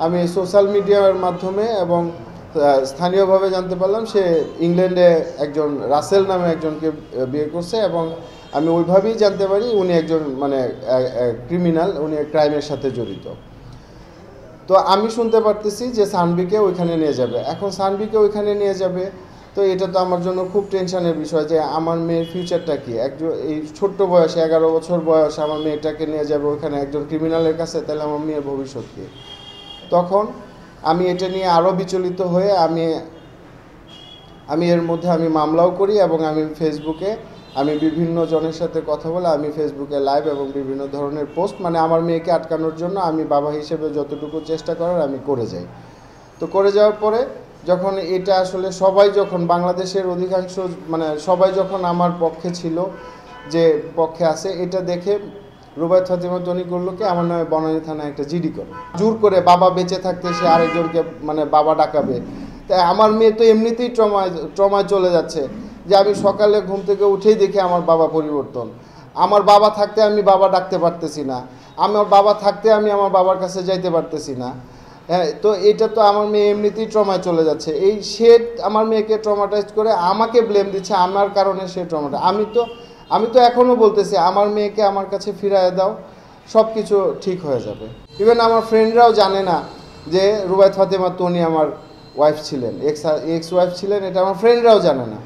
আমি সোশ্যাল মিডিয়ার মাধ্যমে এবং স্থানীয়ভাবে জানতে পারলাম সে ইংল্যান্ডে একজন রাসেল নামে একজনকে বিয়ে করছে, এবং আমি ওইভাবেই জানতে পারি উনি একজন মানে ক্রিমিনাল, উনি ক্রাইমের সাথে জড়িত। তো আমি শুনতে পারতেছি যে সানভিকে ওইখানে নিয়ে যাবে। এখন সানভিকে ওইখানে নিয়ে যাবে, তো এটা তো আমার জন্য খুব টেনশনের বিষয় যে আমার মেয়ের ফিউচারটা কি। একজন এই ছোট্ট বয়সে 11 বছর বয়স আমার মেয়েটাকে নিয়ে যাবে ওইখানে একজন ক্রিমিনালের কাছে, তাহলে আমার মেয়ের ভবিষ্যৎ কী। তখন আমি এটা নিয়ে আরও বিচলিত হয়ে আমি এর মধ্যে আমি মামলাও করি, এবং আমি ফেসবুকে আমি বিভিন্ন জনের সাথে কথা বলে আমি ফেসবুকে লাইভ এবং বিভিন্ন ধরনের পোস্ট, মানে আমার মেয়েকে আটকানোর জন্য আমি বাবা হিসেবে যতটুকু চেষ্টা করার আমি করে যাই। তো করে যাওয়ার পরে যখন এটা আসলে সবাই, যখন বাংলাদেশের অধিকাংশ মানে সবাই যখন আমার পক্ষে ছিল, যে পক্ষে আছে, এটা দেখে রুবায়েত ফাতেমা তনি করলো কি আমার নামে বনানী থানায় একটা জিডি করে, জোর করে বাবা বেঁচে থাকতে সে আরেকজনকে মানে বাবা ডাকাবে। তাই আমার মেয়ে তো এমনিতেই ট্রমায় চলে যাচ্ছে, যে আমি সকালে ঘুম থেকে উঠেই দেখি আমার বাবা পরিবর্তন, আমার বাবা থাকতে আমি বাবা ডাকতে পারতেছি না, আমার বাবা থাকতে আমি আমার বাবার কাছে যাইতে পারতেছি না। হ্যাঁ, তো এটা তো আমার মেয়ে এমনিতেই ট্রমায় চলে যাচ্ছে, এই সে আমার মেয়েকে ট্রমাটাইজ করে আমাকে ব্লেম দিচ্ছে, আমার কারণে সে ট্রমাটা। আমি তো এখনও বলতেছি আমার মেয়েকে আমার কাছে ফিরায় দাও, সব কিছু ঠিক হয়ে যাবে। ইভেন আমার ফ্রেন্ডরাও জানে না যে রুবায়েত ফাতেমা তনি আমার ওয়াইফ ছিলেন, এক্স ওয়াইফ ছিলেন, এটা আমার ফ্রেন্ডরাও জানে না।